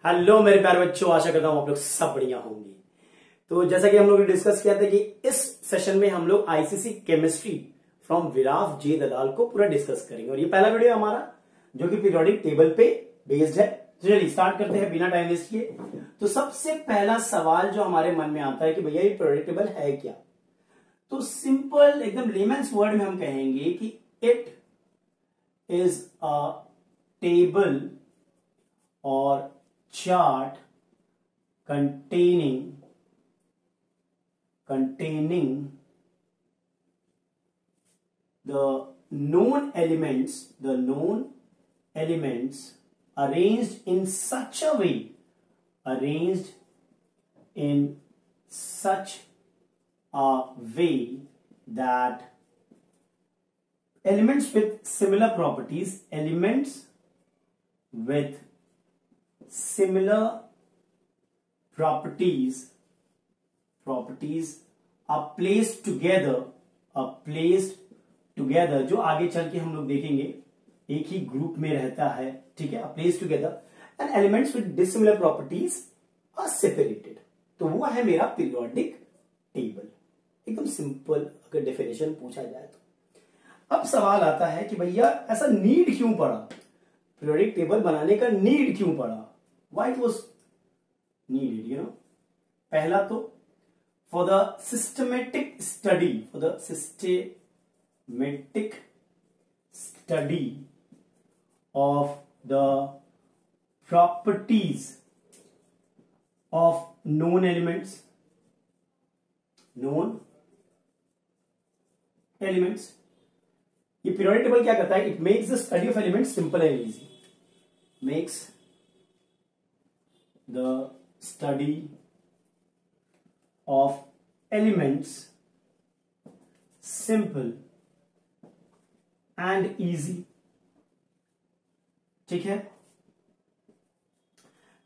Hello मेरे प्यारे बच्चों, आशा करता हूं आप लोग सब बढ़िया होंगे। तो जैसा कि हम लोग ने डिस्कस किया था कि इस सेशन में हम लोग आईसीसी केमिस्ट्री फ्रॉम विराफ जे दलाल को पूरा डिस्कस करेंगे और ये पहला वीडियो हमारा जो कि पीरियोडिक टेबल पे बेस्ड है। तो चलिए स्टार्ट करते हैं बिना टाइम वेस्ट किए। तो सबसे पहला सवाल जो हमारे मन में आता है कि भैया ये पीरियोडिक टेबल है क्या, तो सिंपल एकदम लेमन्स वर्ड में हम कहेंगे कि it is a table or chart containing the known elements arranged in such a way that elements with similar properties are placed together जो आगे चल के हम लोग देखेंगे एक ही ग्रुप में रहता है, ठीक है। placed together and elements with dissimilar properties are separated। तो वो है मेरा पीरियोडिक टेबल, एकदम सिंपल अगर डेफिनेशन पूछा जाए तो। अब सवाल आता है कि भैया ऐसा नीड क्यों पड़ा, पीरियोडिक टेबल बनाने का नीड क्यों पड़ा, why it was needed, you know। पहला तो for the systematic study of the properties of known elements। ये पीरियोडिक टेबल क्या करता है, it makes the study of elements simple and easy, makes the study of elements simple and easy, ठीक है।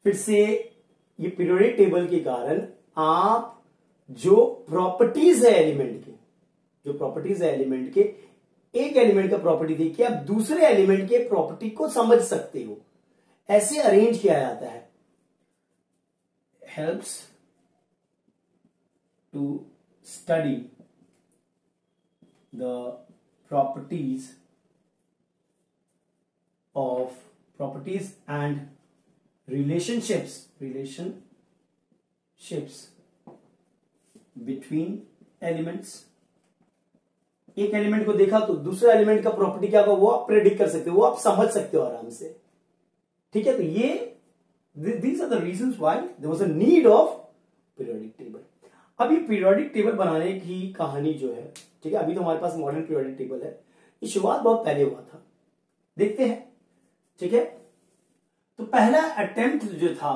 फिर से ये पीरियोडिक टेबल के कारण आप जो प्रॉपर्टीज है एलिमेंट के, एक एलिमेंट का प्रॉपर्टी देखिए आप दूसरे एलिमेंट के प्रॉपर्टी को समझ सकते हो, ऐसे अरेंज किया जाता है। Helps to study the properties and relationships between elements. एक एलिमेंट को देखा तो दूसरे एलिमेंट का प्रॉपर्टी क्या होगा वो आप प्रेडिक्ट कर सकते हो, वो आप समझ सकते हो आराम से, ठीक है। तो ये these are the reasons why there was a need of periodic table। अब ये पीरियोडिक टेबल बनाने की कहानी जो है, ठीक है, अभी तो हमारे पास मॉडर्न पीरियोडिक टेबल है, ये शुरुआत बहुत पहले हुआ था, देखते हैं, ठीक है। तो पहला अटेम्प्ट जो था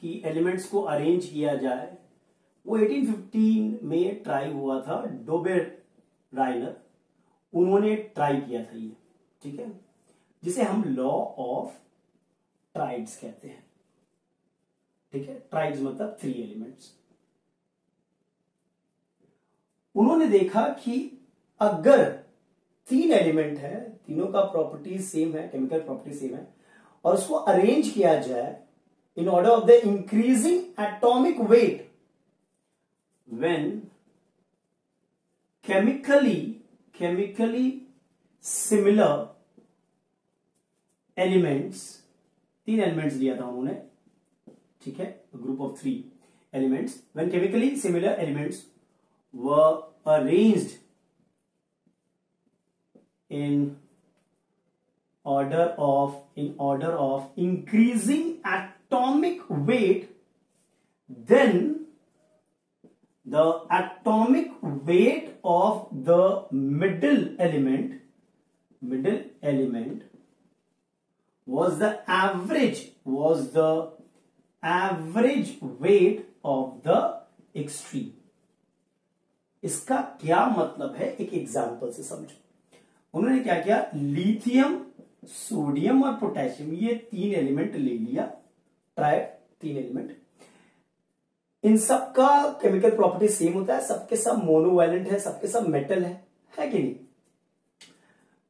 कि एलिमेंट्स को अरेंज किया जाए वो 1815 में ट्राई हुआ था, डोबेर राइनर, उन्होंने ट्राई किया था ये, ठीक है, जिसे हम लॉ ऑफ ट्राइड्स कहते हैं, ठीक है। ट्राइड्स मतलब 3 एलिमेंट्स। उन्होंने देखा कि अगर 3 एलिमेंट है, तीनों का प्रॉपर्टी सेम है, केमिकल प्रॉपर्टी सेम है, और उसको अरेंज किया जाए इन order of the increasing atomic wait, when chemically similar elements, 3 elements दिया था उन्होंने, ठीक है, group of 3 elements, when chemically similar elements were arranged in order of increasing atomic weight, then the atomic weight of the middle element was the average weight of the extreme। इसका क्या मतलब है, एक एग्जांपल से समझो। उन्होंने क्या किया, लिथियम, सोडियम और पोटेशियम, ये 3 एलिमेंट ले लिया, ट्राइड 3 एलिमेंट, इन सबका केमिकल प्रॉपर्टी सेम होता है, सबके सब मोनोवैलेंट है, सबके सब मेटल है कि नहीं।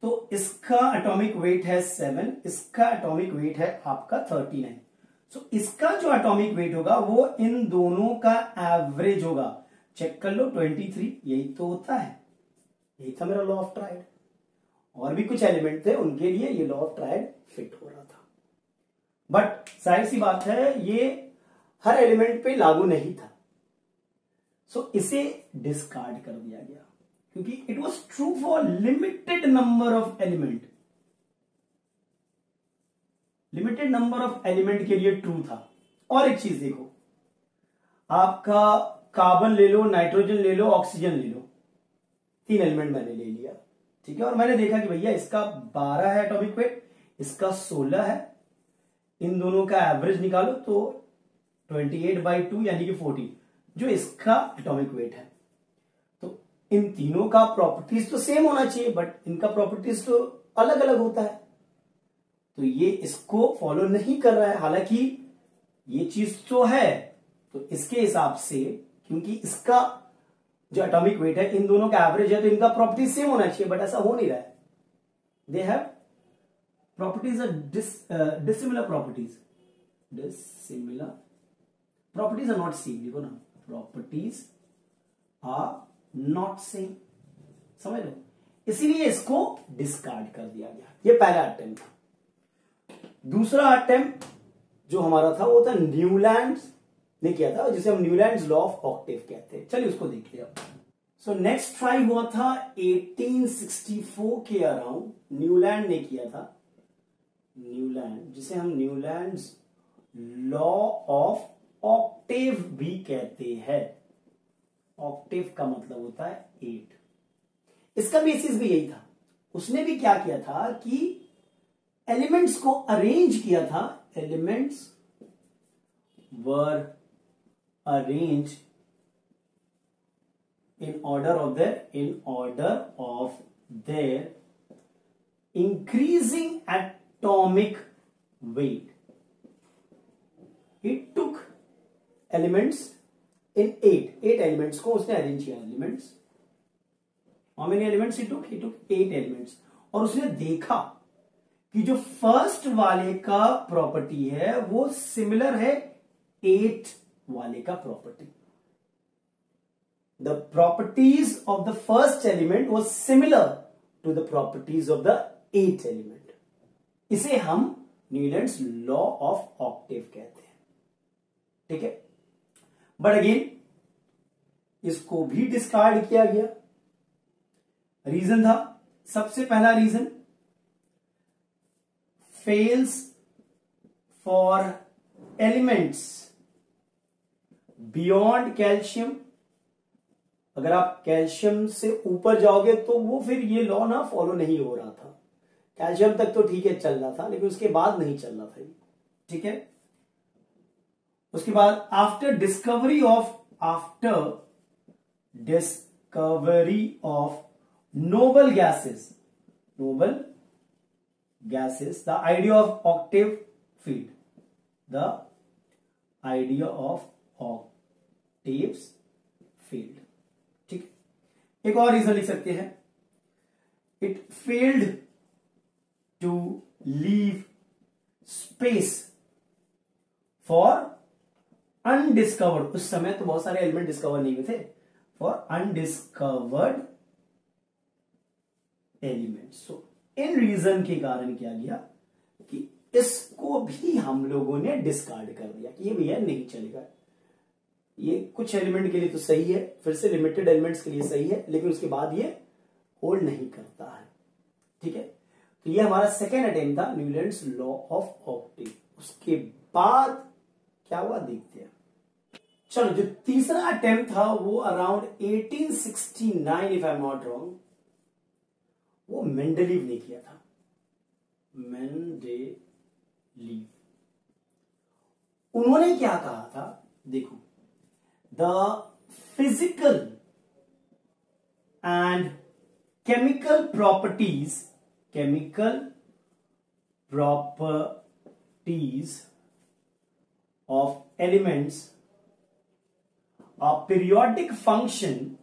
तो इसका एटॉमिक वेट है 7, इसका एटॉमिक वेट है आपका 39। सो इसका जो एटॉमिक वेट होगा वो इन दोनों का एवरेज होगा। चेक कर लो 23, यही तो होता है, यही था मेरा लॉ ऑफ ट्रायड। और भी कुछ एलिमेंट थे उनके लिए ये लॉ ऑफ ट्रायड फिट हो रहा था, बट जाहिर सी बात है ये हर एलिमेंट पे लागू नहीं था। सो इसे डिस्कार्ड कर दिया गया क्योंकि it was true for limited number of element. Limited number of element के लिए ट्रू था। और एक चीज देखो, आपका कार्बन ले लो, नाइट्रोजन ले लो, ऑक्सीजन ले लो, 3 एलिमेंट मैंने ले लिया, ठीक है। और मैंने देखा कि भैया इसका 12 है एटॉमिक वेट, इसका 16 है, इन दोनों का एवरेज निकालो तो 28/2 यानी कि 40 जो इसका एटॉमिक वेट है। तो इन तीनों का प्रॉपर्टीज तो सेम होना चाहिए, बट इनका प्रॉपर्टीज तो अलग अलग होता है, तो ये इसको फॉलो नहीं कर रहा है। हालांकि ये चीज तो है, तो इसके हिसाब से क्योंकि इसका जो एटॉमिक वेट है इन दोनों का एवरेज है तो इनका प्रॉपर्टीज सेम होना चाहिए, बट ऐसा हो नहीं रहा है। They have properties dissimilar properties. Dissimilar properties are not same. देखो ना, प्रॉपर्टीज आर नॉट सेम, समझ लो, इसीलिए इसको डिस्कार्ड कर दिया गया। ये पहला अटेम्प्ट था। दूसरा अटेम्प्ट जो हमारा था वो था न्यूलैंड्स ने किया था, जिसे हम न्यूलैंड्स लॉ ऑफ ऑक्टेव कहते हैं। चलिए उसको देखते हैं। सो नेक्स्ट ट्राई हुआ था 1864 के अराउंड, न्यूलैंड ने किया था। न्यूलैंड, जिसे हम न्यूलैंड्स लॉ ऑफ ऑक्टेव भी कहते हैं। ऑक्टेव का मतलब होता है 8। इसका बेसिस भी यही था। उसने भी क्या किया था कि एलिमेंट्स को अरेंज किया था। Elements were arrange in order of their increasing atomic weight. He took elements in 8 elements को उसने अरेंज किया। Elements, how many elements he took? He took 8 elements। और उसने देखा कि जो फर्स्ट वाले का प्रॉपर्टी है वो सिमिलर है 8 वाले का property. The properties of the first element was similar to the properties of the 8th element। इसे हम न्यूलैंड्स लॉ ऑफ ऑक्टेव कहते हैं, ठीक है। बट अगेन इसको भी डिस्कार्ड किया गया। रीजन था, सबसे पहला reason, fails for elements beyond calcium. अगर आप कैल्शियम से ऊपर जाओगे तो वो फिर ये लॉ ना फॉलो नहीं हो रहा था। कैल्शियम तक तो ठीक है चल रहा था, लेकिन उसके बाद नहीं चल रहा था, ठीक है। उसके बाद after discovery of noble gases, the idea of octave field, the idea of octaves field, ठीक। एक और रीजन लिख सकते हैं, it failed to leave space for undiscovered. उस समय तो बहुत सारे एलिमेंट डिस्कवर नहीं हुए थे। For undiscovered element. सो इन रीजन के कारण क्या गया कि इसको भी हम लोगों ने डिस्कार्ड कर दिया कि ये भैया नहीं चलेगा। ये कुछ एलिमेंट के लिए तो सही है, फिर से लिमिटेड एलिमेंट्स के लिए सही है, लेकिन उसके बाद ये होल्ड नहीं करता है, ठीक है। तो ये हमारा सेकेंड अटेम्प्ट था न्यूलैंड्स लॉ ऑफ ऑक्टेव। उसके बाद क्या हुआ देखते हैं। चलो, जो तीसरा अटेम्प्ट था वो around 1869 if I am not wrong, वो मेंडलीव ने किया था। मेंडलीव, उन्होंने क्या कहा था, देखो, the physical and chemical properties of elements are periodic function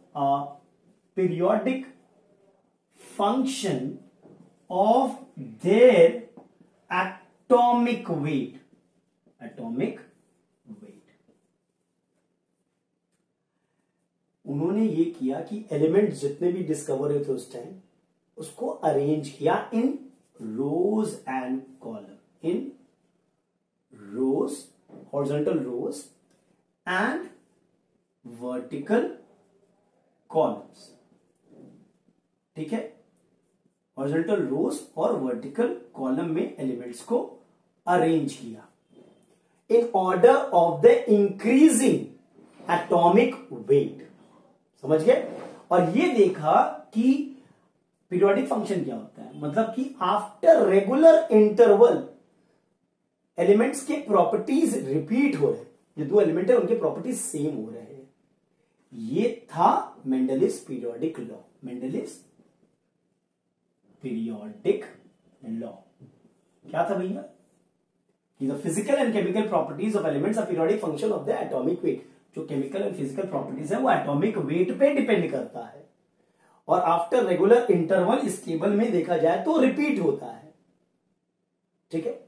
of their atomic weight। Atomic weight. उन्होंने ये किया कि एलिमेंट जितने भी डिस्कवर हुए थे उस टाइम उसको अरेंज किया in rows and columns, in rows, horizontal rows and vertical columns. ठीक है, हॉरिजॉन्टल रोज और वर्टिकल कॉलम में एलिमेंट्स को अरेंज किया in order of the increasing atomic weight. समझ गए? और ये देखा कि पीरियोडिक फंक्शन क्या होता है, मतलब कि आफ्टर रेगुलर इंटरवल एलिमेंट्स के प्रॉपर्टीज रिपीट हो रहे हैं, जो दो एलिमेंट है उनके प्रॉपर्टीज सेम हो रहे हैं। ये था Mendeleev's periodic law, Mendeleev's periodic law. क्या था भैया? The physical and chemical properties of elements are periodic function of the atomic weight. जो केमिकल एंड फिजिकल प्रॉपर्टीज है वो एटॉमिक वेट पे डिपेंड करता है, और आफ्टर रेगुलर इंटरवल इस टेबल में देखा जाए तो रिपीट होता है। ठीक है,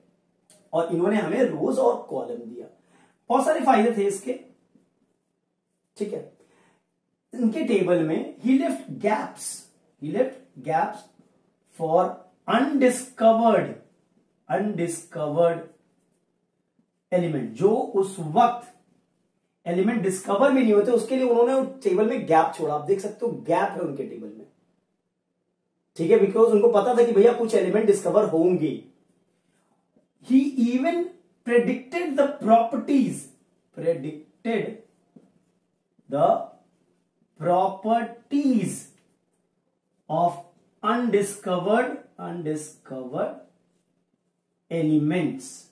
और इन्होंने हमें रोज और कॉलम दिया, बहुत सारे फायदे थे इसके। ठीक है, इनके टेबल में ही left gaps for undiscovered element, जो उस वक्त एलिमेंट डिस्कवर भी नहीं होते, उसके लिए उन्होंने टेबल में गैप छोड़ा। आप देख सकते हो गैप है उनके टेबल में। ठीक है, बिकॉज उनको पता था कि भैया कुछ एलिमेंट डिस्कवर होंगे। He even predicted the properties of undiscovered elements.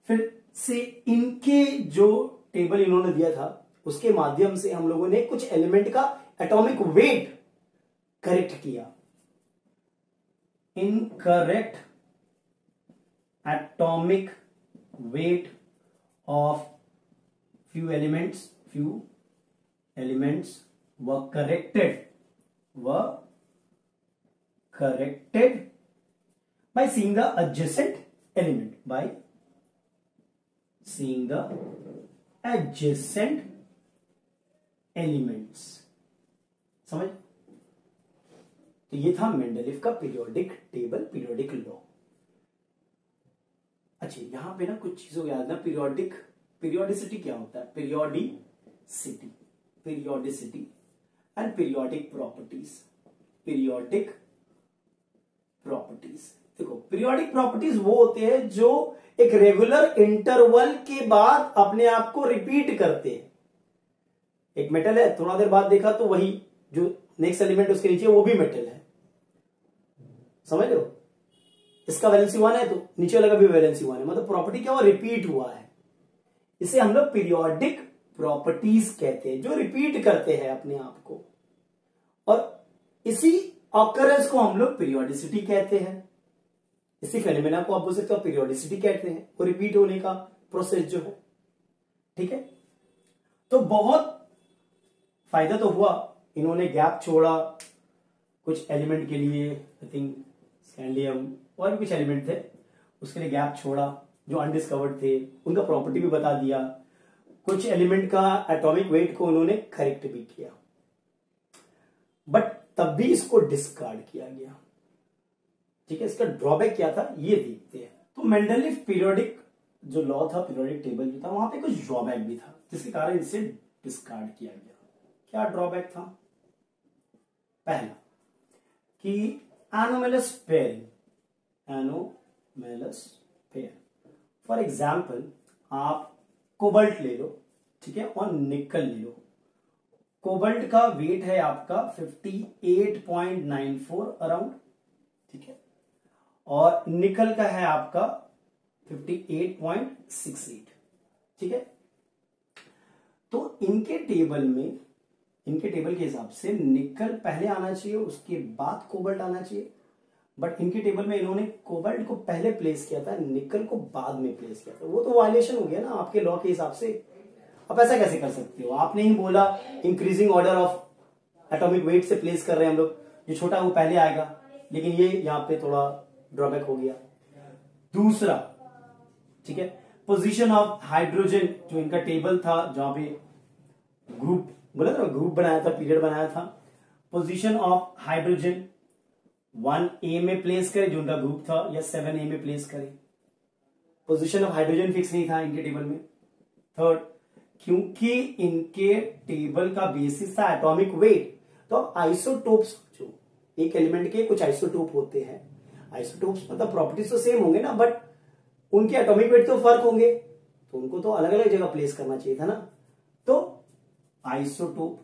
फिर से इनके जो टेबल इन्होंने दिया था उसके माध्यम से हम लोगों ने कुछ एलिमेंट का एटॉमिक वेट करेक्ट किया। Incorrect atomic weight of few elements were corrected by seeing the adjacent element, समझ? तो ये था मेंडलीव का पीरियोडिक टेबल, पीरियोडिक लॉ। अच्छा, यहां पे ना कुछ चीजों को याद ना, पीरियोडिसिटी क्या होता है, पीरियोडिसिटी एंड पीरियोडिक प्रॉपर्टीज। देखो, पीरियोडिक प्रॉपर्टीज वो होते हैं जो एक रेगुलर इंटरवल के बाद अपने आप को रिपीट करते हैं। एक मेटल है, थोड़ा देर बाद देखा तो वही जो नेक्स्ट एलिमेंट उसके नीचे वो भी मेटल है। समझ लो, इसका वैलेंसी 1 है तो नीचे वाला का भी वैलेंसी 1 है, मतलब प्रॉपर्टी क्या, वो रिपीट हुआ है। इसे हम लोग पीरियोडिक प्रॉपर्टीज कहते हैं, जो रिपीट करते हैं अपने आप को, और इसी ऑकरेंस को हम लोग पीरियोडिसिटी कहते हैं। इसी फेनोमेना को आप बोल सकते हो पीरियोडिसिटी कहते हैं, वो रिपीट होने का प्रोसेस जो है। ठीक है, तो बहुत फायदा तो हुआ, इन्होंने गैप छोड़ा कुछ एलिमेंट के लिए, आई थिंक स्कैंडियम और भी कुछ एलिमेंट थे, उसके लिए गैप छोड़ा जो अनडिस्कवर्ड थे, उनका प्रॉपर्टी भी बता दिया, कुछ एलिमेंट का एटॉमिक वेट को उन्होंने करेक्ट भी किया, बट तब भी इसको डिस्कार्ड किया गया। ठीक है, इसका ड्रॉबैक क्या था ये देखते हैं। तो मेंडलीव पीरियोडिक जो लॉ था, पीरियोडिक टेबल जो था, वहां पे कुछ ड्रॉबैक भी था जिसके कारण इसे डिस्कार्ड किया गया। क्या ड्रॉबैक था? पहला कि एनोमैलस पेयरिंग, फॉर एग्जाम्पल आप कोबाल्ट ले लो, ठीक है, और निकल ले लो। कोबाल्ट का वेट है आपका 58.94 अराउंड, ठीक है, और निकल का है आपका 58.68, ठीक है। तो इनके टेबल के हिसाब से निकल पहले आना चाहिए, उसके बाद कोबाल्ट आना चाहिए, बट इनके टेबल में इन्होंने कोबाल्ट को पहले प्लेस किया था, निकल को बाद में प्लेस किया था। वो तो वायलेशन हो गया ना आपके लॉ के हिसाब से। आप ऐसा कैसे कर सकते हो? आपने ही बोला increasing order of atomic weight से प्लेस कर रहे हैं हम लोग, जो छोटा है वो पहले आएगा, लेकिन ये यहां पे थोड़ा ड्रॉबैक हो गया। दूसरा, ठीक है। पोजीशन ऑफ हाइड्रोजन, जो इनका टेबल था जहां पे ग्रुप बोला था, ग्रुप बनाया था, पीरियड बनाया था। पोजीशन ऑफ हाइड्रोजन 1A में प्लेस करे, जो उनका ग्रुप था, या 7A में प्लेस करे। पोजीशन ऑफ हाइड्रोजन फिक्स नहीं था इनके टेबल में। थर्ड, क्योंकि इनके टेबल का बेसिस था एटॉमिक वेट, तो अब आइसोटोप्स, जो एक एलिमेंट के कुछ आइसोटोप होते हैं, आइसोटोप्स मतलब प्रॉपर्टीज तो सेम होंगे ना, बट उनके एटॉमिक वेट तो फर्क होंगे, तो उनको तो अलग अलग जगह प्लेस करना चाहिए था ना। तो आइसोटोप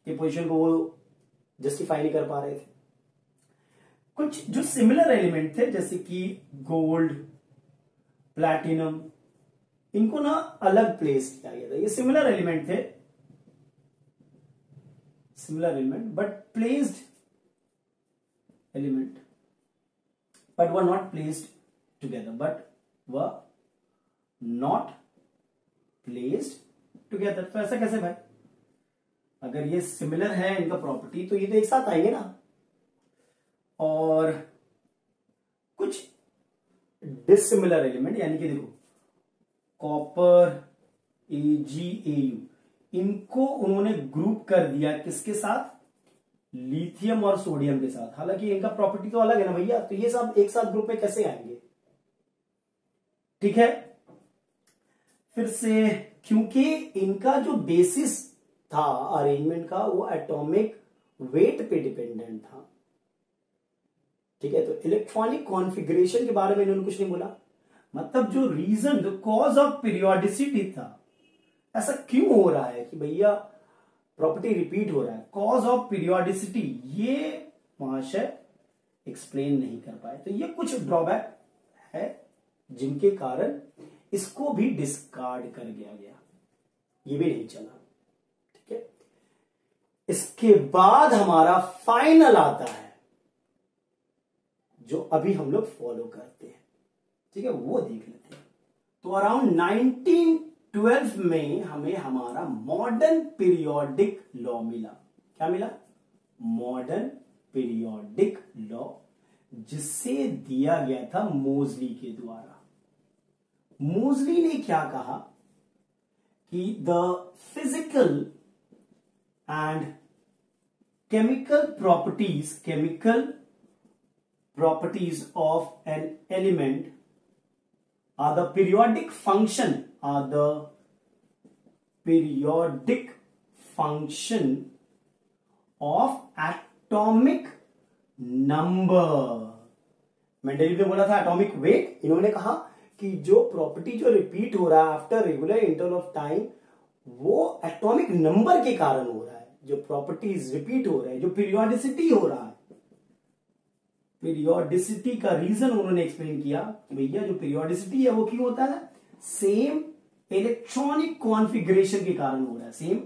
के पोजीशन को वो जस्टिफाई नहीं कर पा रहे थे। कुछ जो सिमिलर एलिमेंट थे जैसे कि गोल्ड, प्लैटिनम, इनको ना अलग प्लेस किया गया था। ये सिमिलर एलिमेंट थे, similar element but placed element, but were not placed together, but were not placed together. तो ऐसा कैसे भाई? अगर ये सिमिलर है इनका प्रॉपर्टी, तो ये तो एक साथ आएंगे ना। और कुछ डिसिमिलर एलिमेंट, यानी कि देखो कॉपर, AgAu, इनको उन्होंने ग्रुप कर दिया किसके साथ? लिथियम और सोडियम के साथ। हालांकि इनका प्रॉपर्टी तो अलग है ना भैया, तो ये सब एक साथ ग्रुप में कैसे आएंगे? ठीक है। फिर से, क्योंकि इनका जो बेसिस था अरेंजमेंट का, वो एटॉमिक वेट पे डिपेंडेंट था। ठीक है, तो इलेक्ट्रॉनिक कॉन्फ़िगरेशन के बारे में इन्होंने कुछ नहीं बोला। मतलब जो रीजन, जो कॉज ऑफ पीरियोडिसिटी था, ऐसा क्यों हो रहा है कि भैया प्रॉपर्टी रिपीट हो रहा है, कॉज ऑफ पीरियोडिसिटी, ये महाशय एक्सप्लेन नहीं कर पाए। तो ये कुछ ड्रॉबैक है जिनके कारण इसको भी डिस्कार्ड कर दिया गया, ये भी नहीं चला। ठीक है, इसके बाद हमारा फाइनल आता है जो अभी हम लोग फॉलो करते हैं। ठीक है, वो देख लेते हैं। तो अराउंड 1912 में हमें हमारा मॉडर्न पीरियोडिक लॉ मिला। क्या मिला? मॉडर्न पीरियोडिक लॉ, जिसे दिया गया था मोजली के द्वारा। मोजली ने क्या कहा कि the physical and chemical properties of an element are the periodic function of atomic number। Mendeleev ने बोला था एटॉमिक वेट, इन्होंने कहा कि जो प्रॉपर्टी जो रिपीट हो रहा है after regular interval of time, वो एटॉमिक नंबर के कारण हो रहा है। जो प्रॉपर्टीज रिपीट हो रहे हैं, जो पीरियोडिसिटी हो रहा है, पीरियोडिसिटी का रीजन उन्होंने एक्सप्लेन किया कि भैया जो पीरियोडिसिटी है वो क्यों होता है? सेम इलेक्ट्रॉनिक कॉन्फ़िगरेशन के कारण हो रहा है, सेम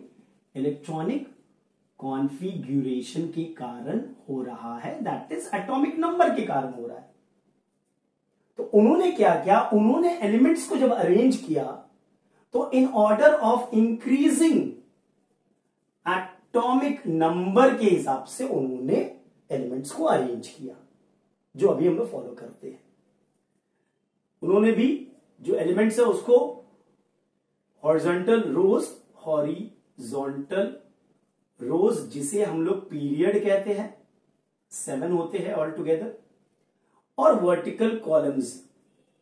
इलेक्ट्रॉनिक कॉन्फ़िगरेशन के कारण हो रहा है, दैट इज एटॉमिक नंबर के कारण हो रहा है। तो उन्होंने क्या किया? उन्होंने एलिमेंट्स को जब अरेंज किया, तो इन order of increasing atomic number के हिसाब से उन्होंने एलिमेंट्स को अरेंज किया, जो अभी हम लोग फॉलो करते हैं। उन्होंने भी जो एलिमेंट्स है उसको हॉरिजॉन्टल रोज, जिसे हम लोग पीरियड कहते हैं, 7 होते हैं ऑल टुगेदर, और वर्टिकल कॉलम्स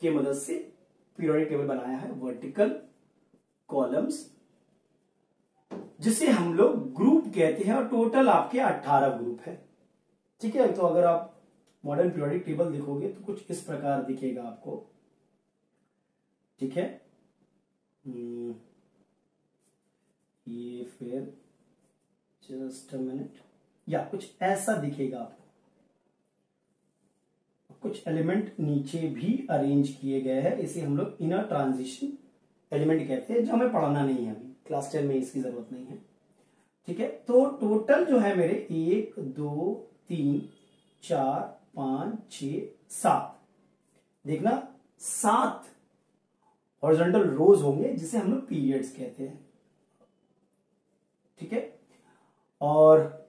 के मदद से पीरियोडिक टेबल बनाया है। वर्टिकल कॉलम्स जिसे हम लोग ग्रुप कहते हैं, और टोटल आपके 18 ग्रुप है। ठीक है, तो अगर आप मॉडर्न पीरियोडिक टेबल देखोगे तो कुछ इस प्रकार दिखेगा आपको। ठीक है, ये फिर जस्ट अ मिनट, या कुछ ऐसा दिखेगा आपको। कुछ एलिमेंट नीचे भी अरेंज किए गए हैं, इसे हम लोग इनर ट्रांजिशन एलिमेंट कहते हैं, जो हमें पढ़ना नहीं है अभी, क्लास 10 में इसकी जरूरत नहीं है। ठीक है, तो टोटल जो है मेरे 1 2 3 4 5 6 7, देखना 7 हॉरिजॉन्टल रोज होंगे, जिसे हम लोग पीरियड्स कहते हैं। ठीक है, और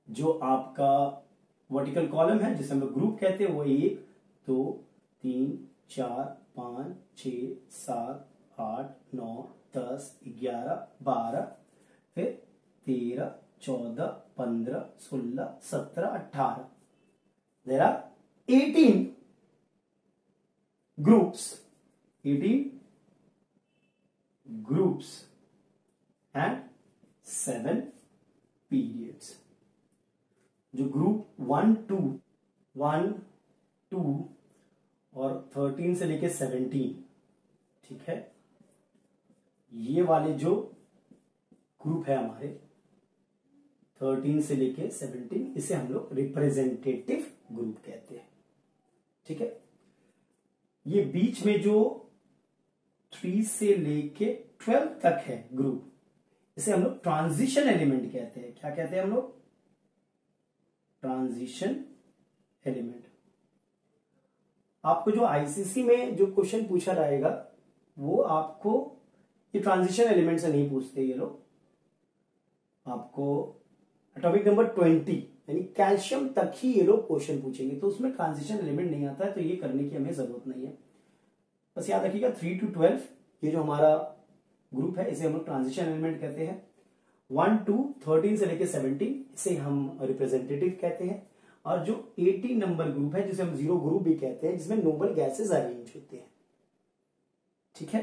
जो आपका वर्टिकल कॉलम है जिसे हम लोग ग्रुप कहते हैं, वो 1 2 3 4 5 6 7 8 9 10 11 12 फिर 13 14 15 16 17 18 there are 18 groups, 18 groups and 7 periods. जो ग्रुप 1 2 और 13 से लेके 17, ठीक है, ये वाले जो ग्रुप है हमारे 13 से लेके 17, इसे हम लोग रिप्रेजेंटेटिव ग्रुप कहते हैं, ठीक है। ये बीच में जो 3 से लेके 12 तक है ग्रुप, इसे हम लोग ट्रांजिशन एलिमेंट कहते हैं। क्या कहते हैं हम लोग? Transition element. आपको जो आईसीसी में जो क्वेश्चन पूछा जाएगा वो आपको ये ट्रांजिशन एलिमेंट से नहीं पूछते ये लोग, आपको टॉपिक नंबर 20 यानी कैल्शियम तक ही ये लोग क्वेश्चन पूछेंगे, तो उसमें ट्रांजिशन एलिमेंट नहीं आता है, तो ये करने की हमें जरूरत नहीं है। बस याद रखिएगा 3 to 12 ये जो हमारा ग्रुप है इसे हम लोग ट्रांजिशन एलिमेंट कहते हैं। 1 to 13 से लेके 17 इसे हम रिप्रेजेंटेटिव कहते हैं। और जो 18 नंबर ग्रुप है जिसे हम जीरो ग्रुप भी कहते हैं, जिसमें नोबल गैसेस अरेंज होते हैं, ठीक है।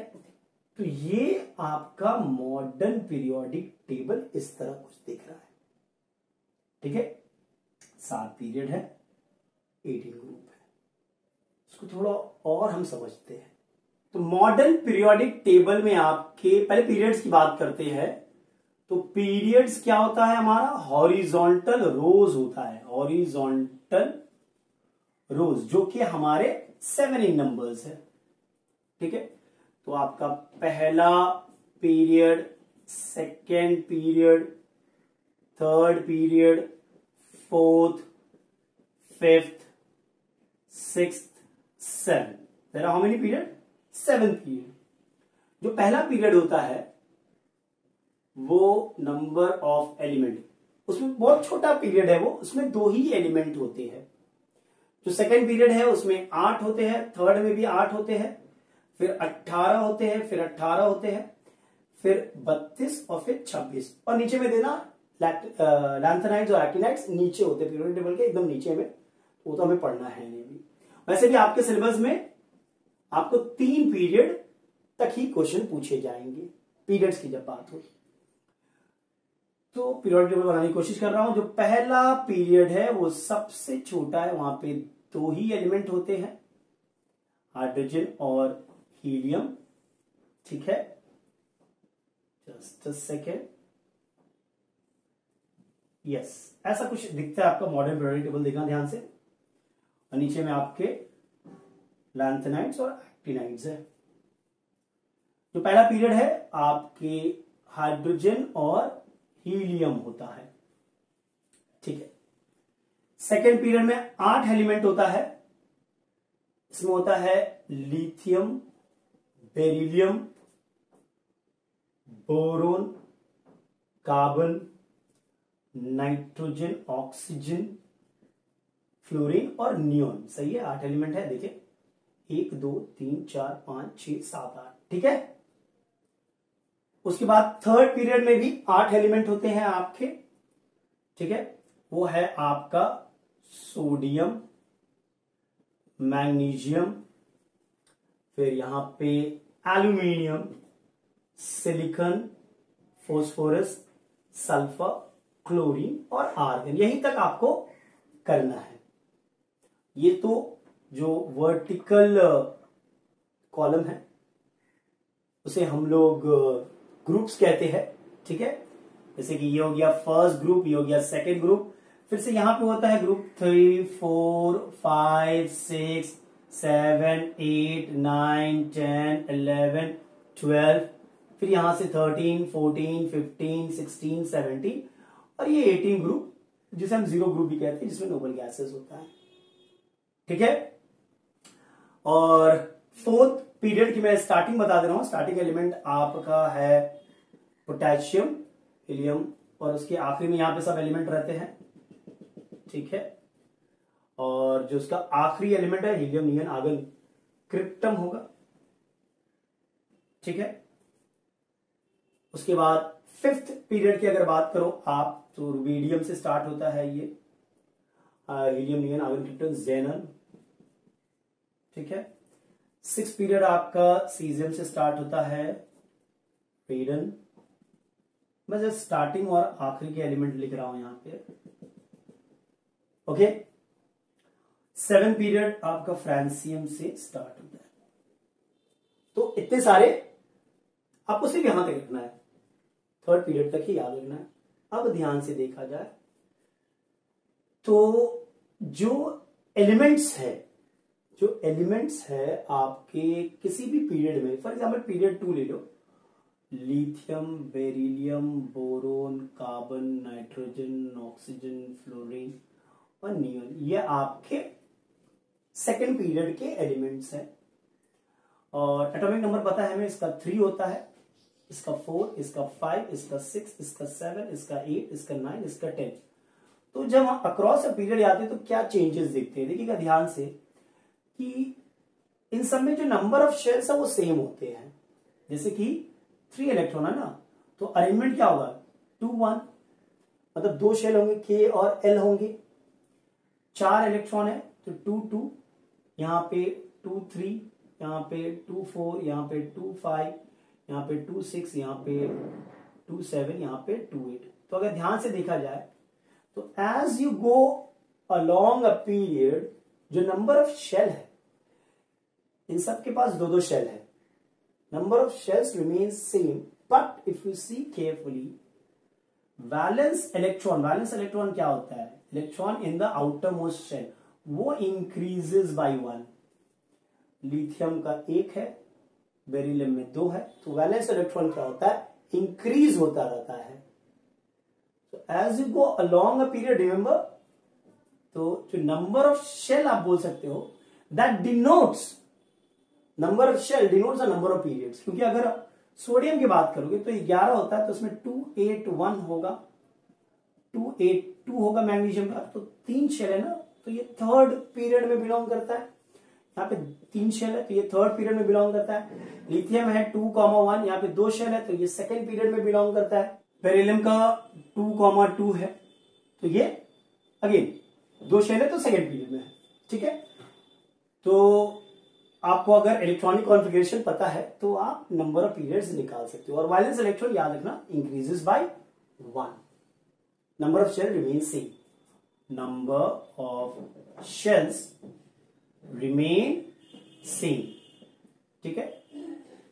तो ये आपका मॉडर्न पीरियोडिक टेबल इस तरह कुछ दिख रहा है, ठीक है। 7 पीरियड है, 18 ग्रुप है। इसको थोड़ा और हम समझते हैं। तो मॉडर्न पीरियोडिक टेबल में आपके पहले पीरियड्स की बात करते हैं। तो पीरियड्स क्या होता है हमारा? हॉरिजॉन्टल रोज होता है, हॉरिजॉन्टल रोज, जो कि हमारे 7 इन नंबर्स है, ठीक है। तो आपका पहला period, second period, third period, fourth, fifth, sixth, seven. There are how many period? 7 period. जो पहला पीरियड होता है वो नंबर ऑफ एलिमेंट, उसमें बहुत छोटा पीरियड है वो, उसमें 2 ही एलिमेंट होते हैं। जो सेकेंड पीरियड है उसमें 8 होते हैं, थर्ड में भी 8 होते हैं, फिर 18 होते हैं, फिर 18 होते हैं, फिर 32 और फिर 26। और नीचे में देना लैंथेनाइड्स और एक्टिनाइड्स नीचे होते हैं पीरियोडिक टेबल के एकदम नीचे में, वो तो हमें पढ़ना है नहीं भी। वैसे भी आपके सिलेबस में आपको 3 पीरियड तक ही क्वेश्चन पूछे जाएंगे पीरियड्स की जब बात होगी। तो पीरियोडिक टेबल बनाने की कोशिश कर रहा हूं। जो पहला पीरियड है वो सबसे छोटा है, वहां पे 2 ही एलिमेंट होते हैं, हाइड्रोजन और हीलियम, ठीक है। जस्ट अ सेकेंड, यस, ऐसा कुछ दिखता है आपका मॉडर्न पीरियोडिक टेबल, देखना ध्यान से। और नीचे में आपके लैंथेनाइड्स और एक्टिनाइड्स है। जो पहला पीरियड है आपके हाइड्रोजन और हीलियम होता है, ठीक है। सेकेंड पीरियड में 8 एलिमेंट होता है। इसमें होता है lithium, beryllium, boron, carbon, nitrogen, oxygen, fluorine और नियोन। सही है, 8 एलिमेंट है। देखिए 1 2 3 4 5 6 7 8, ठीक है। उसके बाद थर्ड पीरियड में भी 8 एलिमेंट होते हैं आपके, ठीक है। वो है आपका सोडियम, मैग्नीशियम, फिर यहां पे aluminium, silicon, phosphorus, sulphur, chlorine और आर्गन। यहीं तक आपको करना है। ये तो जो वर्टिकल कॉलम है उसे हम लोग ग्रुप्स कहते हैं, ठीक है। जैसे कि ये हो गया फर्स्ट ग्रुप, ये हो गया सेकेंड ग्रुप। फिर से यहां पे होता है ग्रुप 3 4 5 6 7 8 9 10 11 12, फिर यहां से 13 14 15 16 17 और ये 18 ग्रुप, जिसे हम जीरो ग्रुप भी कहते हैं, जिसमें नोबल गैसेस होता है, ठीक है। और फोर्थ पीरियड की मैं स्टार्टिंग बता दे रहा हूं। स्टार्टिंग एलिमेंट आपका है पोटेशियम, हीलियम, और उसके आखिरी में यहां पे सब एलिमेंट रहते हैं, ठीक है। और जो उसका आखिरी एलिमेंट है हीलियम, नियन, आर्गन, क्रिप्टम होगा, ठीक है। उसके बाद फिफ्थ पीरियड की अगर बात करो आप, तो रुबीडियम से स्टार्ट होता है ये, हीलियम, नियन, आर्गन, क्रिप्टन, ज़ेनन, ठीक है। सिक्स पीरियड आपका सीजियम से स्टार्ट होता है, रेडन। मैं जस्ट स्टार्टिंग और आखिरी के एलिमेंट लिख रहा हूं यहां पे, ओके। सेवन पीरियड आपका फ्रांसियम से स्टार्ट होता है। तो इतने सारे आपको सिर्फ यहां तक रखना है, थर्ड पीरियड तक ही याद रखना है। अब ध्यान से देखा जाए तो जो एलिमेंट्स है आपके किसी भी पीरियड में, फॉर एग्जांपल पीरियड 2 ले लो, lithium, beryllium, boron, carbon, nitrogen, oxygen, fluorine और नियॉन, ये आपके सेकेंड पीरियड के एलिमेंट्स हैं। और एटॉमिक नंबर पता है हमें, इसका 3 होता है, इसका 4, इसका 5, इसका 6, इसका 7, इसका 8, इसका 9, इसका 10। तो जब हम अक्रॉस अ पीरियड आते हैं तो क्या चेंजेस दिखते हैं, देखिएगा ध्यान से कि इन सब में जो नंबर ऑफ शेल्स है वो सेम होते हैं। जैसे कि 3 इलेक्ट्रॉन है ना, तो अरेंजमेंट क्या होगा, 2 1, मतलब 2 शेल होंगे, K और L होंगे। 4 इलेक्ट्रॉन है तो 2 2, यहां पे 2 3, यहां पे 2 4, यहां पे 2 5, यहां पे 2 6, यहां पे 2 7, यहां पे 2 8। तो अगर ध्यान से देखा जाए तो as you go along a period, जो नंबर ऑफ शेल है, इन सब के पास 2 2 शेल है, number of shells remains same, but if you see carefully, valence electron क्या होता है, electron in the outermost shell, वो increases by 1। लिथियम का 1 है, बेरिलियम में 2 है, तो वैलेंस इलेक्ट्रॉन क्या होता है, इंक्रीज होता रहता है। तो as you go along a period, remember, तो जो नंबर ऑफ शेल आप बोल सकते हो, that denotes, number of shell denotes the number of periods. क्योंकि अगर सोडियम की बात करोगे तो 11 होता है, तो उसमें 2 8 1 होगा, 2 8 2 होगा मैग्नीशियम का, तो 3 शेल है ना, तो ये थर्ड पीरियड में बिलोंग करता है। यहाँ पे 3 शेल है तो ये थर्ड पीरियड में बिलोंग करता है। लिथियम है 2 1, यहाँ पे 2 शेल है तो ये सेकेंड पीरियड में बिलोंग करता है। बेरिलियम का 2 2 है तो ये अगेन 2 शेल है तो सेकेंड पीरियड में है, ठीक है। तो आपको अगर इलेक्ट्रॉनिक कॉन्फ़िगरेशन पता है तो आप नंबर ऑफ पीरियड्स निकाल सकते हो। और वैलेंस इलेक्ट्रॉन याद रखना, increases by 1, number of shell remain same, number of shells remain same, ठीक है।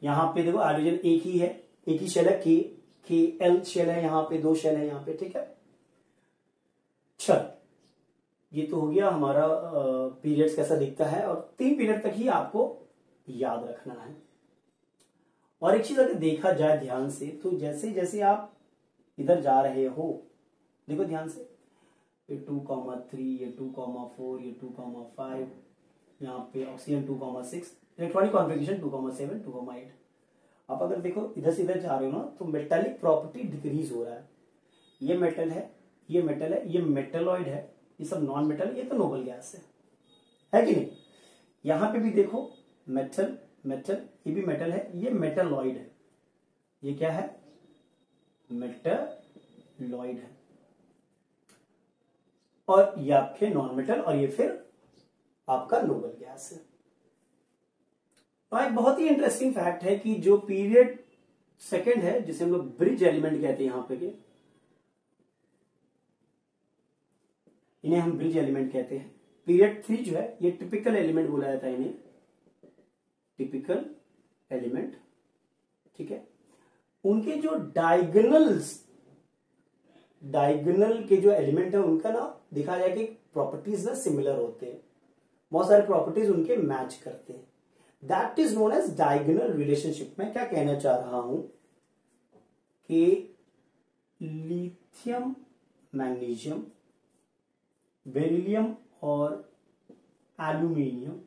यहां पे देखो हाइड्रोजन एक ही है, एक ही शेल है, के एल शेल है, यहां पे 2 शेल है यहां पे, ठीक है। चल, ये तो हो गया हमारा पीरियड्स कैसा दिखता है, और 3 पीरियड तक ही आपको याद रखना है। और एक चीज अगर देखा जाए ध्यान से, तो जैसे जैसे आप इधर जा रहे हो, देखो ध्यान से, ये 2 3, ये 2 4, ये 2 5, यहाँ पे ऑक्सीजन 2 6, इलेक्ट्रॉनिक कॉन्फ़िगरेशन 2 7, 2 8। आप अगर देखो इधर से इधर जा रहे हो ना, तो मेटालिक प्रॉपर्टी डिक्रीज हो रहा है। ये मेटल है, ये मेटल है, ये मेटलॉइड है, ये सब नॉन मेटल, ये तो नोबल गैस है कि नहीं। यहां पे भी देखो मेटल मेटल, ये भी मेटल है, ये मेटलॉइड है, ये क्या है, मेटलॉइड है, और ये आपके नॉन मेटल, और ये फिर आपका नोबल गैस है। तो एक बहुत ही इंटरेस्टिंग फैक्ट है कि जो पीरियड सेकेंड है, जिसे हम लोग ब्रिज एलिमेंट कहते हैं, यहां पे के इन्हें हम ब्रिज एलिमेंट कहते हैं। पीरियड 3 जो है, ये टिपिकल एलिमेंट बोला जाता है इन्हें, टिपिकल एलिमेंट, ठीक है। उनके जो डायगोनल के जो एलिमेंट है, उनका ना देखा जाए कि प्रॉपर्टीज ना सिमिलर होते हैं, बहुत सारे प्रॉपर्टीज उनके मैच करते हैं। That is known as diagonal relationship. मैं क्या कहना चाह रहा हूं कि लिथियम, मैग्नीशियम, बेरिलियम और एल्यूमिनियम,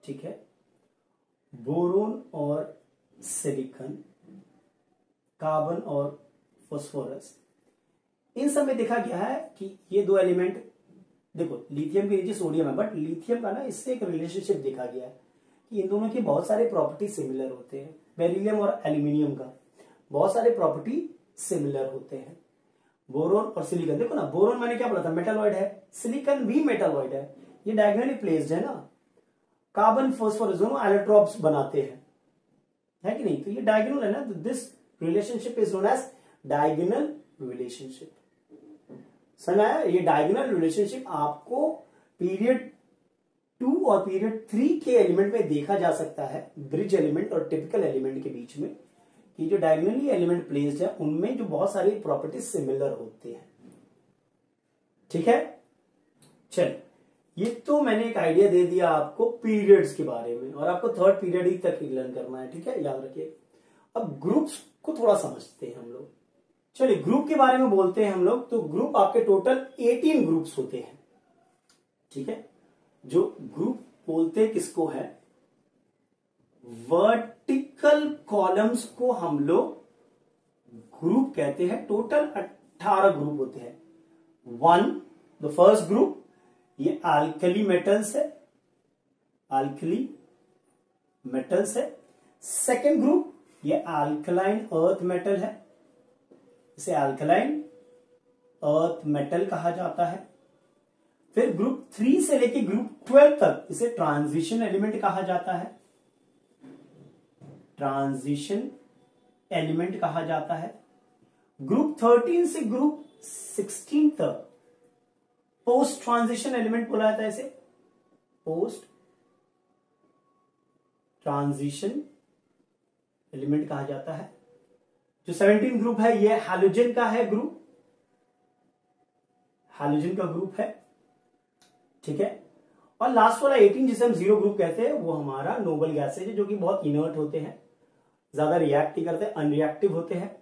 ठीक है, बोरोन और सिलिकॉन, कार्बन और फास्फोरस, इन सब में देखा गया है कि ये 2 एलिमेंट, देखो लिथियम के नीचे सोडियम है, बट लिथियम का ना इससे एक रिलेशनशिप देखा गया है कि इन दोनों के बहुत सारे प्रॉपर्टी सिमिलर होते हैं, बेरिलियम और एल्यूमिनियम का बहुत सारे प्रॉपर्टी सिमिलर होते हैं। बोरोन और सिलिकॉन, देखो ना, बोरोन मैंने क्या बोला था, मेटलॉइड है, सिलिकॉन भी मेटलॉइड है, ये डायगोनली प्लेस्ड है ना, कार्बन फास्फोरस दोनों एलोट्रोप्स बनाते हैं, है कि नहीं, तो ये डायगोनल है ना, तो this relationship is known as diagonal relationship. समझ आया? ये डायगोनल रिलेशनशिप आपको पीरियड 2 और पीरियड 3 के एलिमेंट में देखा जा सकता है, ब्रिज एलिमेंट और टिपिकल एलिमेंट के बीच में, कि जो डायगोनली एलिमेंट प्लेस्ड है उनमें जो बहुत सारी प्रॉपर्टीज सिमिलर होते हैं। ठीक है, चल, ये तो मैंने एक आइडिया दे दिया आपको पीरियड्स के बारे में, और आपको थर्ड पीरियड ही तक लर्न करना है, ठीक है, याद रखिए। अब ग्रुप्स को थोड़ा समझते हैं हम लोग। चलिए ग्रुप के बारे में बोलते हैं हम लोग। तो ग्रुप आपके टोटल 18 ग्रुप्स होते हैं, ठीक है। जो ग्रुप बोलते किसको है, वर्टिकल कॉलम्स को हम लोग ग्रुप कहते हैं। टोटल 18 ग्रुप होते हैं। द फर्स्ट ग्रुप, ये अल्कली मेटल्स है, अल्कली मेटल्स है। सेकेंड ग्रुप, ये अल्कलाइन अर्थ मेटल है, इसे अल्कलाइन अर्थ मेटल कहा जाता है। फिर ग्रुप 3 से लेके ग्रुप 12 तक इसे ट्रांजिशन एलिमेंट कहा जाता है, ट्रांजिशन एलिमेंट कहा जाता है। ग्रुप 13 से ग्रुप 16 तक पोस्ट ट्रांजिशन एलिमेंट बोला जाता है, इसे पोस्ट ट्रांजिशन एलिमेंट कहा जाता है। जो 17 ग्रुप है ये हैलोजन का है ग्रुप, हैलोजन का ग्रुप है, ठीक है। और लास्ट वाला 18 जिसे हम जीरो ग्रुप कहते हैं वो हमारा नोबल गैसेज है, जो कि बहुत इनर्ट होते हैं, ज्यादा रिएक्ट नहीं करते, अनरिएक्टिव होते हैं,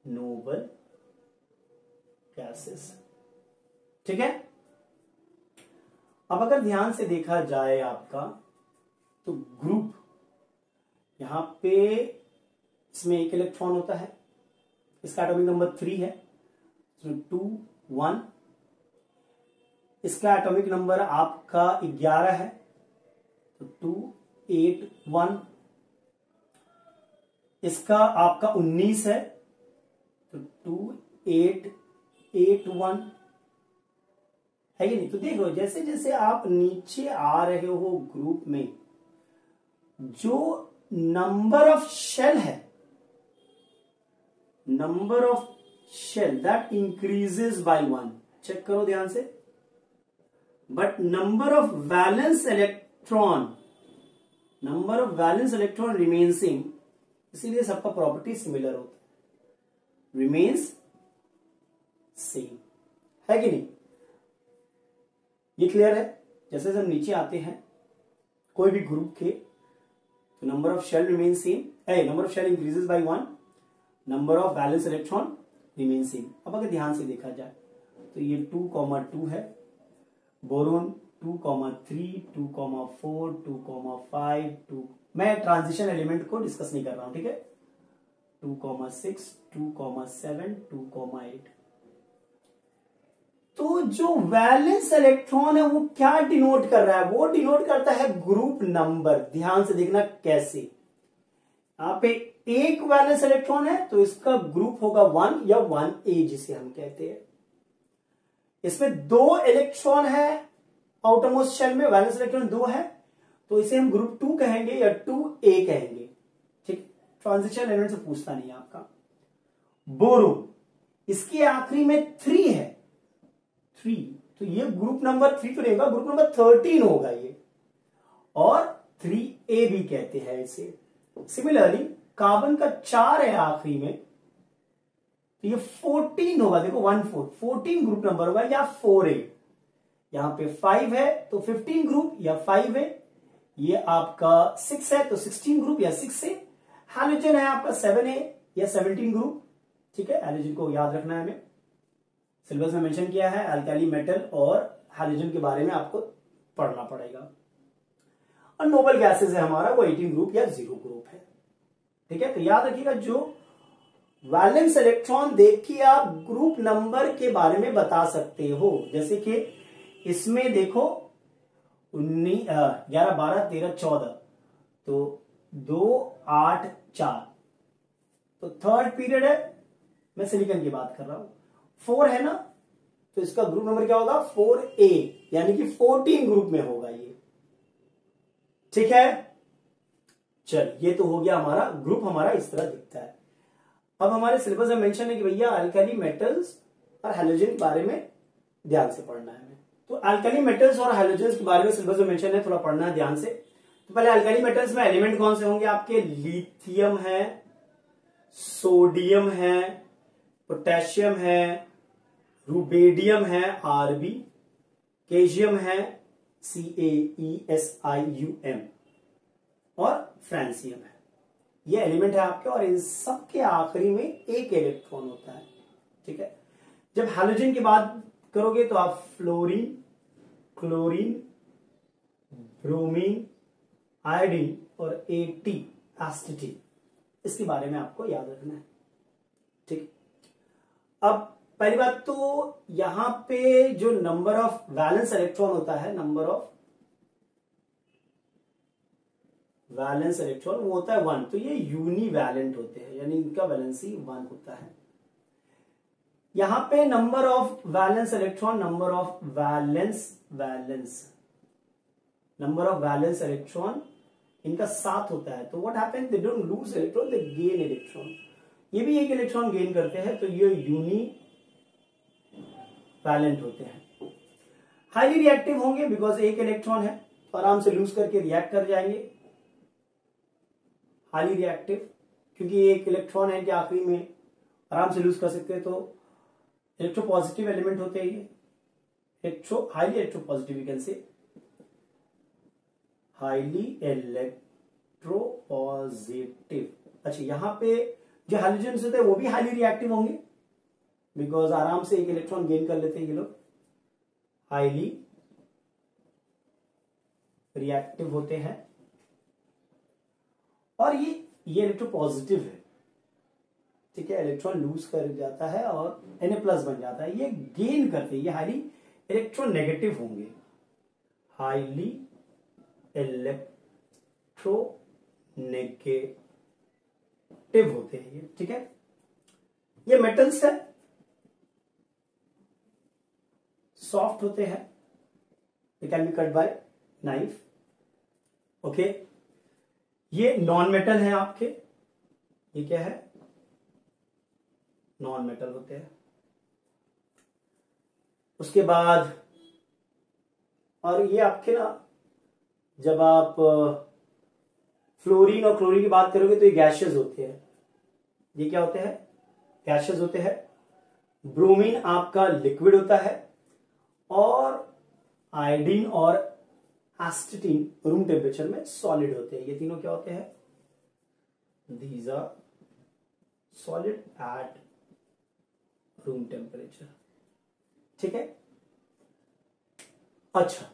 नोबल गैसेस, ठीक है। अब अगर ध्यान से देखा जाए आपका, तो ग्रुप यहां पे इसमें एक इलेक्ट्रॉन होता है, इसका एटॉमिक नंबर 3 है, 2 1, इसका एटॉमिक नंबर आपका 11 है, तो 2 8 1, इसका आपका 19 है, तो 2 8 8 1, है कि नहीं। तो देखो जैसे जैसे आप नीचे आ रहे हो ग्रुप में, जो नंबर ऑफ शेल है, number of shell that increases by 1, check करो ध्यान से, but number of valence electron, number of valence electron remain same, इसीलिए सबका प्रॉपर्टी सिमिलर होता है, रिमेन्स सेम, है कि नहीं। ये क्लियर है। जैसे हम नीचे आते हैं कोई भी ग्रुप के, तो number of shell remain same, number of shell increases by 1, number of valence electron remain same. अब अगर ध्यान से देखा जाए तो ये 2,2 है, बोरोन 2,3, 2,4, 2,5, 2, मैं ट्रांजिशन एलिमेंट को डिस्कस नहीं कर रहा हूं, ठीक है, 2,6, 2,7, 2,8। तो जो वैलेंस इलेक्ट्रॉन है वो क्या डिनोट कर रहा है, वो डिनोट करता है ग्रुप नंबर। ध्यान से देखना कैसे, यहां पे एक वैलेंस इलेक्ट्रॉन है तो इसका ग्रुप होगा 1 या 1A जिसे हम कहते हैं। इसमें 2 इलेक्ट्रॉन है आउटरमोस्ट शेल में, वैलेंस इलेक्ट्रॉन 2 है, तो इसे हम ग्रुप 2 कहेंगे या 2A कहेंगे, ठीक। ट्रांजिशन एलिमेंट से पूछता नहीं आपका। बोरोन, इसके आखिरी में 3 है, 3, तो ये ग्रुप नंबर 3 तो नहीं होगा, ग्रुप नंबर 13 होगा ये, और 3A भी कहते हैं इसे। सिमिलरली कार्बन का 4 है आखिरी में, तो ये 14 होगा, देखो 14 ग्रुप नंबर होगा, या 4A। यहां पे 5 है तो 15 ग्रुप या 5 है, ये आपका 6 है तो 16 ग्रुप या 6A। हैलोजन है आपका 7A या 17 ग्रुप, ठीक है। हैलोजन को याद रखना है, हमें सिलेबस में मेंशन किया है, अल्काली मेटल और हैलोजन के बारे में आपको पढ़ना पड़ेगा। और नोबल गैसेस है हमारा, वो 18 ग्रुप या 0 ग्रुप है, ठीक है। तो याद रखिएगा, जो वैलेंस इलेक्ट्रॉन देख के आप ग्रुप नंबर के बारे में बता सकते हो। जैसे कि इसमें देखो 11, 12, 13, 14, तो 2, 8, 4, तो थर्ड पीरियड है, मैं सिलिकॉन की बात कर रहा हूं। 4 है ना, तो इसका ग्रुप नंबर क्या होगा 4A, यानी कि 14 ग्रुप में होगा ये। ठीक है, चल ये तो हो गया हमारा ग्रुप, हमारा इस तरह दिखता है। अब हमारे सिलेबस में मेंशन है कि भैया अल्काली मेटल्स और हैलोजन के बारे में ध्यान से पढ़ना है हमें। तो अल्काली मेटल्स और हैलोजन के बारे में सिलेबस में मेंशन है, थोड़ा पढ़ना है ध्यान से। तो पहले अल्काली मेटल्स में एलिमेंट कौन से होंगे आपके, लिथियम है, सोडियम है, पोटेशियम है, रुबेडियम है Rb, केशियम है CaESium और फ्रांसियम है। ये एलिमेंट है आपके, और इन सब के आखिरी में एक इलेक्ट्रॉन होता है। ठीक है, जब हैलोजन की बात करोगे तो आप फ्लोरीन, क्लोरीन, ब्रोमीन, आयोडीन और एस्टिटीन, इसके बारे में आपको याद रखना है। ठीक, अब पहली बात तो यहां पे जो नंबर ऑफ वैलेंस इलेक्ट्रॉन होता है, नंबर ऑफ वैलेंस इलेक्ट्रॉन वो होता है 1, तो ये यूनिवैलेंट होते हैं, यानी इनका वैलेंसी 1 होता है। यहां पे number of valence electron, number of valence electron इनका 7 होता है। तो what happens, they don't lose electron, they gain electron. ये भी एक इलेक्ट्रॉन गेन करते हैं, तो ये यूनी वैलेंट होते हैं। हाईली रिएक्टिव होंगे बिकॉज एक इलेक्ट्रॉन है, तो आराम से लूज करके रिएक्ट कर जाएंगे। हाईली रिएक्टिव क्योंकि एक इलेक्ट्रॉन है कि आखिरी में आराम से लूज कर सकते हैं, तो इलेक्ट्रोपॉजिटिव एलिमेंट होते हैं ये, highly electropositive, you can say highly electropositive. अच्छा, यहां पे जो हैलोजेंस होते हैं वो भी हाईली रिएक्टिव होंगे बिकॉज आराम से एक इलेक्ट्रॉन गेन कर लेते हैं ये लोग, हाईली रिएक्टिव होते हैं। और ये इलेक्ट्रोपॉजिटिव है। ठीक है, इलेक्ट्रॉन लूज कर जाता है और Na+ बन जाता है, ये गेन करते हैं, ये हाईली इलेक्ट्रोनेगेटिव होंगे, हाईली इलेक्ट्रोनेगेटिव होते हैं ये। ठीक है, ये मेटल्स है, सॉफ्ट होते हैं, they can be cut by knife. Okay, ये नॉन मेटल है आपके, ये क्या है, नॉन मेटल होते हैं। उसके बाद और ये आपके ना, जब आप फ्लोरीन और क्लोरीन की बात करोगे तो ये गैसेस होते हैं। ये क्या होते हैं, गैसेस होते हैं। ब्रोमीन आपका लिक्विड होता है, और आयोडीन और एस्टिटीन रूम टेम्परेचर में सॉलिड होते हैं। ये तीनों क्या होते हैं, these are solid at room temperature. ठीक है, अच्छा,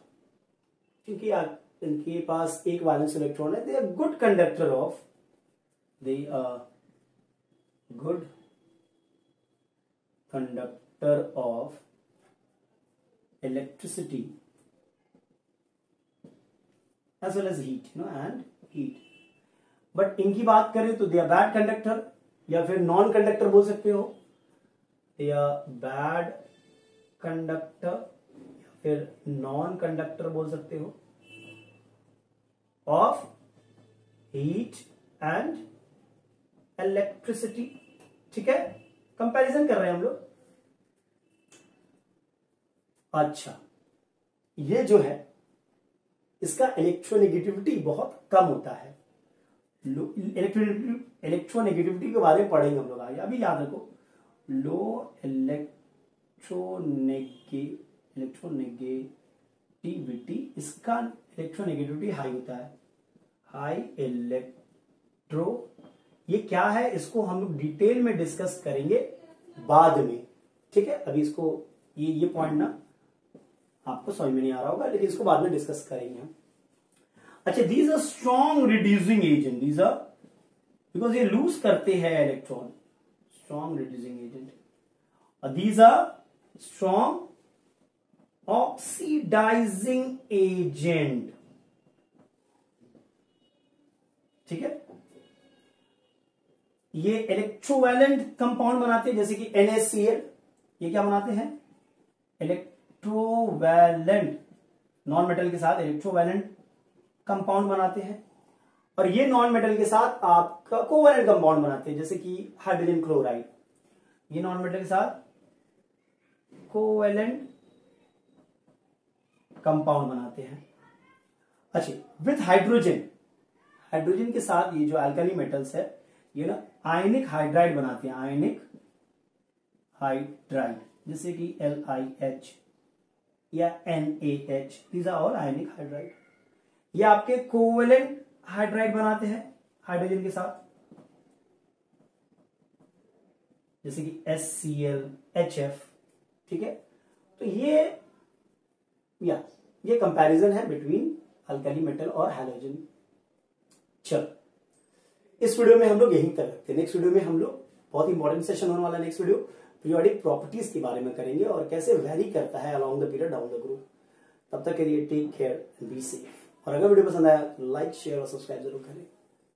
क्योंकि इनके पास एक वैलेंस इलेक्ट्रॉन है, they are good conductor of electricity as well as heat, and heat। But इनकी बात करें तो दे आर बैड कंडक्टर, या फिर नॉन कंडक्टर बोल सकते हो, दे आर बैड कंडक्टर या फिर नॉन कंडक्टर बोल सकते हो ऑफ हीट एंड इलेक्ट्रिसिटी। ठीक है, कंपैरिजन कर रहे हैं हम लोग। अच्छा, ये जो है इसका इलेक्ट्रोनेगेटिविटी बहुत कम होता है। इलेक्ट्रोनेगेटिविटी के बारे में पढ़ेंगे हम लोग आगे, अभी याद रखो, लो इलेक्ट्रोनेगेटिविटी, इसका इलेक्ट्रोनेगेटिविटी हाई होता है, हाई इलेक्ट्रो। ये क्या है, इसको हम लोग डिटेल में डिस्कस करेंगे बाद में। ठीक है, अभी इसको ये पॉइंट ना आपको समझ में नहीं आ रहा होगा, लेकिन इसको बाद में डिस्कस करेंगे हम। अच्छा, these are strong reducing agent, these are because ये लूज करते हैं इलेक्ट्रॉन, स्ट्रॉन्ग रिड्यूसिंग एजेंट। और these are strong oxidising agent. ठीक है। ये इलेक्ट्रोवैलेंट कंपाउंड बनाते हैं, जैसे कि NaCl, ये क्या बनाते हैं, इलेक्ट्रोवैलेंट, नॉन मेटल के साथ इलेक्ट्रोवैलेंट कंपाउंड बनाते हैं। और ये नॉन मेटल के साथ आपका कोवैलेंट कंपाउंड बनाते हैं, जैसे कि हाइड्रोजन क्लोराइड, ये नॉन मेटल के साथ कोवैलेंट कंपाउंड बनाते हैं। अच्छा, विथ हाइड्रोजन, हाइड्रोजन के साथ ये जो अल्काली मेटल्स है ये ना आयनिक हाइड्राइड बनाते हैं, आयनिक हाइड्राइड, जैसे कि LiH या NaH, these are all ionic hydride. ये आपके कोवैलेंट हाइड्राइड बनाते हैं हाइड्रोजन के साथ, जैसे कि HCl, HF, ठीक है। तो ये कंपैरिजन है बिटवीन अल्काली मेटल और हैलोजन। चलो, इस वीडियो में हम लोग यहीं तक रखते हैं। नेक्स्ट वीडियो में हम लोग बहुत इंपॉर्टेंट सेशन होने वाला है, नेक्स्ट वीडियो पीरियोडिक प्रॉपर्टीज के बारे में करेंगे और कैसे वेरी करता है along the period down the group. तब तक के लिए take care and be safe. और अगर वीडियो पसंद आया लाइक शेयर और सब्सक्राइब जरूर करें।